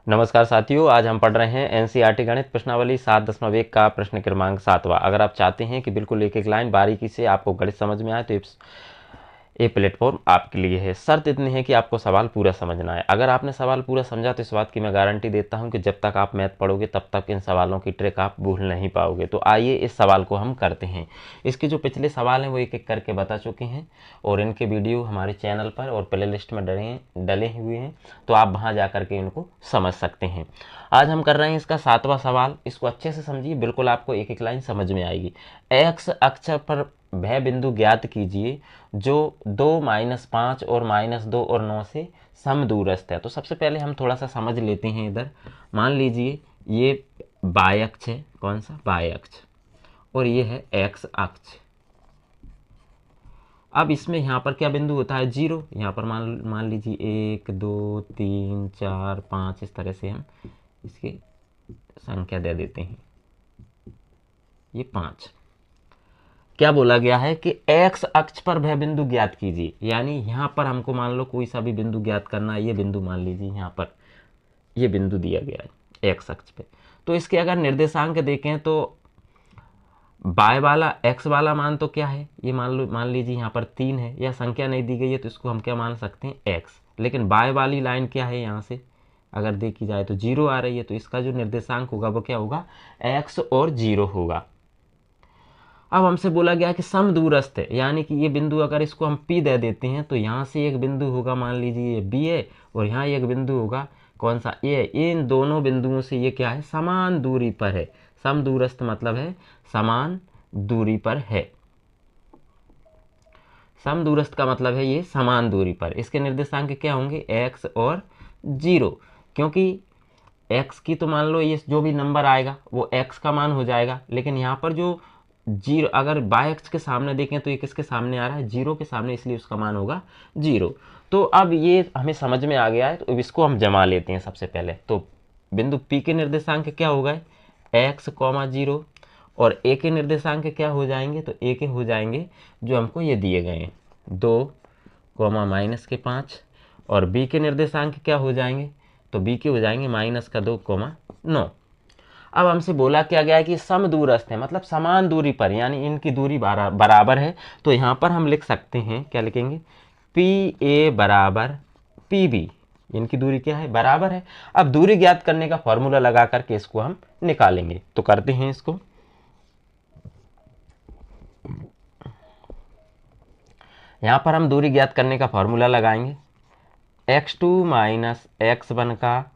नमस्कार साथियों, आज हम पढ़ रहे हैं एनसीईआरटी गणित प्रश्नावली 7.1 का प्रश्न क्रमांक 7वां। अगर आप चाहते हैं कि बिल्कुल एक एक लाइन बारीकी से आपको गणित समझ में आए तो ये प्लेटफॉर्म आपके लिए है। शर्त इतनी है कि आपको सवाल पूरा समझना है। अगर आपने सवाल पूरा समझा तो इस बात की मैं गारंटी देता हूं कि जब तक आप मैथ पढ़ोगे तब तक इन सवालों की ट्रिक आप भूल नहीं पाओगे। तो आइए इस सवाल को हम करते हैं। इसके जो पिछले सवाल हैं वो एक एक करके बता चुके हैं और इनके वीडियो हमारे चैनल पर और प्ले लिस्ट में डले हुए हैं, तो आप वहाँ जा करके इनको समझ सकते हैं। आज हम कर रहे हैं इसका 7वां सवाल। इसको अच्छे से समझिए, बिल्कुल आपको एक एक लाइन समझ में आएगी। एक्स अक्ष पर वह बिंदु ज्ञात कीजिए जो 2, -5 और -2 और 9 से समदूरस्थ है। तो सबसे पहले हम थोड़ा सा समझ लेते हैं। इधर मान लीजिए ये बाय अक्ष है, कौन सा बाय अक्ष, और ये है एक्स अक्ष। अब इसमें यहाँ पर क्या बिंदु होता है, 0। यहाँ पर मान लीजिए 1, 2, 3, 4, 5, इस तरह से हम इसकी संख्या दे देते हैं। ये 5। क्या बोला गया है कि एक्स अक्ष पर वह बिंदु ज्ञात कीजिए, यानी यहाँ पर हमको मान लो कोई सा भी बिंदु ज्ञात करना है। ये बिंदु मान लीजिए यहाँ पर ये बिंदु दिया गया है एक्स अक्ष पे। तो इसके अगर निर्देशांक देखें तो बाय वाला एक्स वाला मान तो क्या है, ये मान लीजिए यहाँ पर 3 है, या संख्या नहीं दी गई है तो इसको हम क्या मान सकते हैं, एक्स। लेकिन बाय वाली लाइन क्या है, यहाँ से अगर देखी जाए तो 0 आ रही है, तो इसका जो निर्देशांक होगा वो क्या होगा, एक्स और 0 होगा। अब हमसे बोला गया कि समदूरस्थ है, यानी कि ये बिंदु अगर इसको हम P दे देते हैं तो यहाँ से एक बिंदु होगा, मान लीजिए ये B है, और यहाँ एक बिंदु होगा कौन सा, A है। इन दोनों बिंदुओं से ये क्या है, समान दूरी पर है। समदूरस्थ मतलब है समान दूरी पर है। समदूरस्थ का मतलब है ये समान दूरी पर। इसके निर्देशांक क्या होंगे, x और 0, क्योंकि x की तो मान लो ये जो भी नंबर आएगा वो x का मान हो जाएगा। लेकिन यहाँ पर जो 0 अगर बाय एक्स के सामने देखें तो ये किसके सामने आ रहा है, 0 के सामने, इसलिए उसका मान होगा 0। तो अब ये हमें समझ में आ गया है, तो इसको हम जमा लेते हैं सबसे पहले। तो बिंदु P के निर्देशांक क्या होगा, x, 0, और A के निर्देशांक क्या हो जाएंगे, तो A के हो जाएंगे जो हमको ये दिए गए हैं, 2, -5, और B के निर्देशांक क्या हो जाएंगे, तो B के हो जाएंगे -2, 9। अब हमसे बोला क्या गया है कि समदूरस्थ है, मतलब समान दूरी पर, यानी इनकी दूरी बराबर है। तो यहाँ पर हम लिख सकते हैं, क्या लिखेंगे, PA बराबर PB। इनकी दूरी क्या है, बराबर है। अब दूरी ज्ञात करने का फॉर्मूला लगा करके इसको हम निकालेंगे। तो करते हैं इसको। यहाँ पर हम दूरी ज्ञात करने का फॉर्मूला लगाएंगे, x2 - x1 का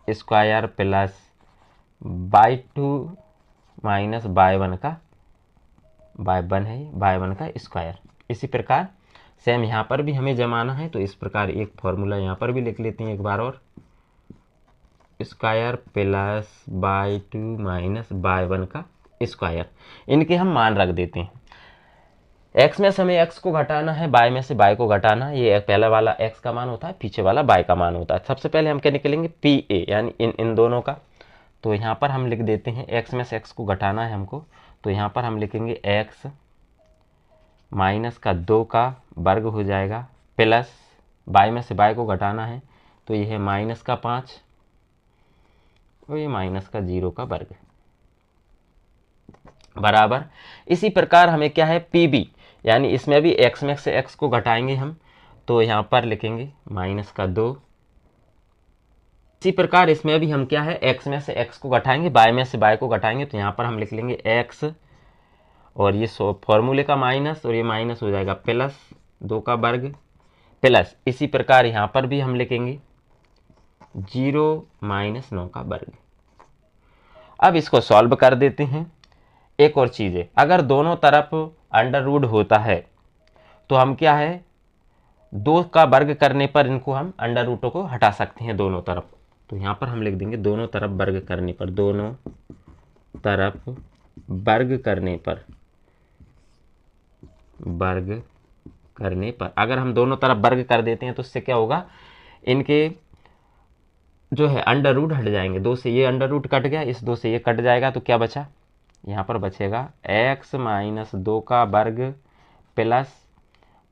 स्क्वायर प्लस y2 - y1 का, y1 है, y1 का स्क्वायर। इसी प्रकार सेम यहाँ पर भी हमें जमाना है, तो इस प्रकार एक फॉर्मूला यहाँ पर भी लिख लेते हैं एक बार और, स्क्वायर प्लस y2 - y1 का स्क्वायर। इनके हम मान रख देते हैं। x में से हमें x को घटाना है, y में से y को घटाना है। ये पहला वाला x का मान होता है, पीछे वाला y का मान होता है। सबसे पहले हम क्या निकलेंगे, PA, यानी इन दोनों का। तो यहाँ पर हम लिख देते हैं, x में से x को घटाना है हमको, तो यहाँ पर हम लिखेंगे x -2 का वर्ग हो जाएगा, प्लस y में से y को घटाना है, तो ये है -5, और ये -0 का वर्ग, बराबर। इसी प्रकार हमें क्या है, PB, यानी इसमें भी x में से x को घटाएंगे हम, तो यहाँ पर लिखेंगे -2। इसी प्रकार इसमें भी हम क्या है, x में से x को घटाएंगे, y में से y को घटाएंगे, तो यहाँ पर हम लिख लेंगे x, और ये फॉर्मूले का माइनस, और ये माइनस हो जाएगा +2 का वर्ग, प्लस इसी प्रकार यहाँ पर भी हम लिखेंगे 0 - 9 का वर्ग। अब इसको सॉल्व कर देते हैं। एक और चीज़ है, अगर दोनों तरफ अंडर रूट होता है तो हम क्या है, 2 का वर्ग करने पर इनको हम अंडर रूटों को हटा सकते हैं दोनों तरफ। तो यहाँ पर हम लिख देंगे दोनों तरफ वर्ग करने पर, दोनों तरफ वर्ग करने पर, वर्ग करने पर अगर हम दोनों तरफ वर्ग कर देते हैं तो उससे क्या होगा, इनके जो है अंडर रूट हट जाएंगे। 2 से ये अंडर रूट कट गया, इस 2 से ये कट जाएगा, तो क्या बचा, यहाँ पर बचेगा x - 2 का वर्ग प्लस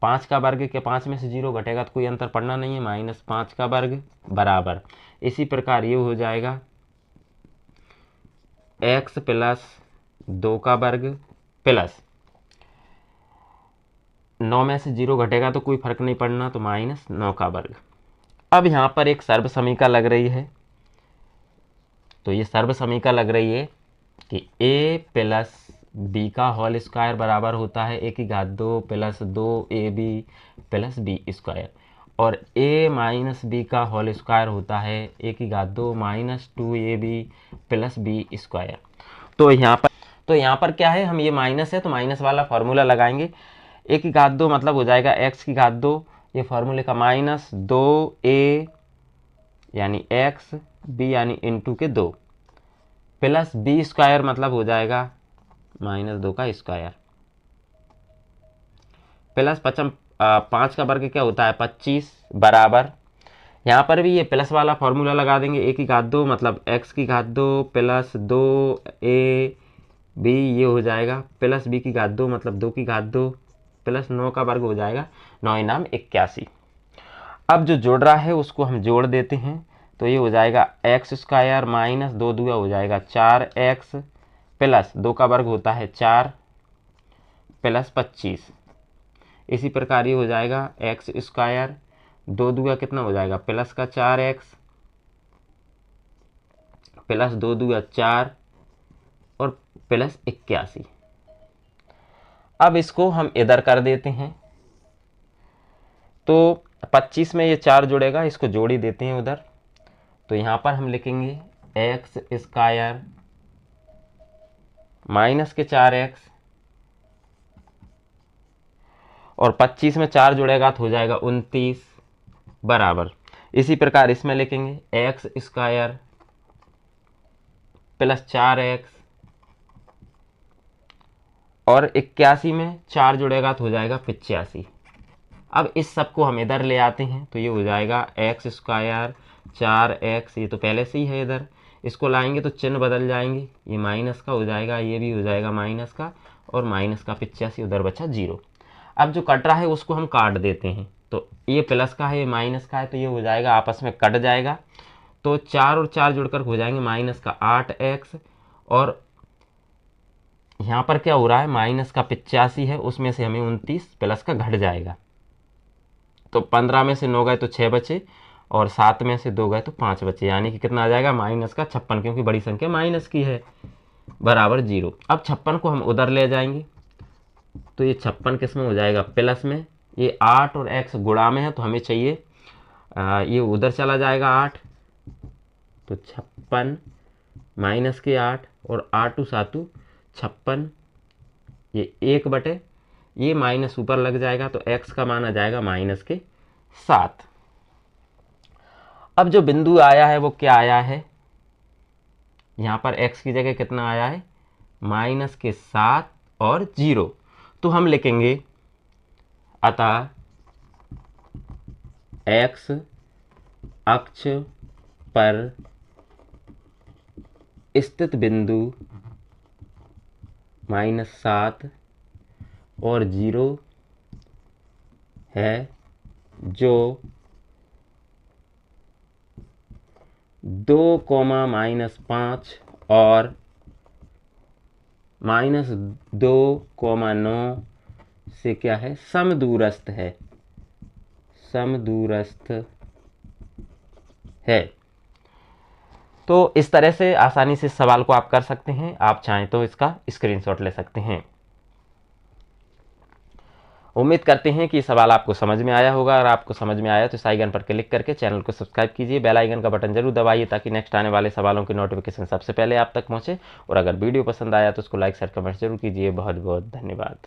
5 का वर्ग के 5 में से 0 घटेगा तो कोई अंतर पड़ना नहीं है, -5 का वर्ग बराबर। इसी प्रकार ये हो जाएगा x प्लस 2 का वर्ग प्लस 9 में से 0 घटेगा तो कोई फर्क नहीं पड़ना, तो -9 का वर्ग। अब यहाँ पर एक सर्व समीका लग रही है, तो ये सर्व समीका लग रही है कि a प्लस बी का होल स्क्वायर बराबर होता है a की घात 2 plus 2ab plus B square, और a माइनस बी का होल स्क्वायर होता है a की घात 2 minus 2ab plus B square. तो यहाँ पर क्या है, हम ये माइनस है तो माइनस वाला फॉर्मूला लगाएंगे। a की घात 2 मतलब हो जाएगा x की घात 2, ये फॉर्मूले का -2a यानी x, b यानी इंटू के 2 प्लस बी स्क्वायर मतलब हो जाएगा -2 का स्क्वायर प्लस 5 का वर्ग क्या होता है 25 बराबर। यहाँ पर भी ये प्लस वाला फॉर्मूला लगा देंगे, a की घात 2 मतलब x की घात 2 प्लस 2ab ये हो जाएगा प्लस b की घात 2 मतलब 2 की घात 2 प्लस 9 का वर्ग हो जाएगा 9 नाम 81। अब जो जोड़ रहा है उसको हम जोड़ देते हैं, तो ये हो जाएगा x स्क्वायर माइनस 2 दूगा हो जाएगा 4x प्लस 2 का वर्ग होता है 4 प्लस 25। इसी प्रकार ये हो जाएगा x स्क्वायर 2 दूगा कितना हो जाएगा प्लस का 4x प्लस 2 दूगा 4 और प्लस 81। अब इसको हम इधर कर देते हैं, तो 25 में ये 4 जुड़ेगा, इसको जोड़ ही देते हैं उधर। तो यहाँ पर हम लिखेंगे x स्क्वायर माइनस के 4x और 25 में 4 जुड़ेगा तो हो जाएगा 29 बराबर। इसी प्रकार इसमें लिखेंगे x स्क्वायर प्लस 4x और 81 में 4 जुड़ेगा तो हो जाएगा 85। अब इस सब को हम इधर ले आते हैं, तो ये हो जाएगा x स्क्वायर 4x, ये तो पहले से ही है इधर, इसको लाएंगे तो चिन्ह बदल जाएंगे, ये माइनस का हो जाएगा, ये भी हो जाएगा माइनस का, और माइनस का 85 उधर बचा 0। अब जो कट रहा है उसको हम काट देते हैं, तो ये प्लस का है ये माइनस का है, तो ये हो जाएगा आपस में कट जाएगा, तो 4 और 4 जुड़कर हो जाएंगे माइनस का 8x, और यहाँ पर क्या हो रहा है माइनस का 85 है, उसमें से हमें 29 प्लस का घट जाएगा, तो 15 में से 9 गए तो 6 बचे, और 7 में से 2 गए तो 5 बचे, यानी कि कितना आ जाएगा माइनस का 56, क्योंकि बड़ी संख्या माइनस की है, बराबर 0। अब 56 को हम उधर ले जाएंगे, तो ये 56 किस में हो जाएगा प्लस में, ये 8 और x गुणा में है तो हमें चाहिए ये उधर चला जाएगा 8, तो 56 माइनस के 8 और 8 7 56, ये 1 बटे ये माइनस ऊपर लग जाएगा, तो x का मान आ जाएगा माइनस के 7। अब जो बिंदु आया है वो क्या आया है, यहाँ पर x की जगह कितना आया है माइनस के 7 और 0, तो हम लिखेंगे अतः x अक्ष पर स्थित बिंदु -7 और 0 है, जो 2, -5 और -2, 9 से क्या है समदूरस्थ है, समदूरस्थ है। तो इस तरह से आसानी से सवाल को आप कर सकते हैं, आप चाहें तो इसका स्क्रीनशॉट ले सकते हैं। उम्मीद करते हैं कि ये सवाल आपको समझ में आया होगा। अगर आपको समझ में आया तो इस आइकन पर क्लिक करके चैनल को सब्सक्राइब कीजिए, बेल आइकन का बटन जरूर दबाइए ताकि नेक्स्ट आने वाले सवालों की नोटिफिकेशन सबसे पहले आप तक पहुंचे। और अगर वीडियो पसंद आया तो उसको लाइक शेयर कमेंट जरूर कीजिए। बहुत बहुत धन्यवाद।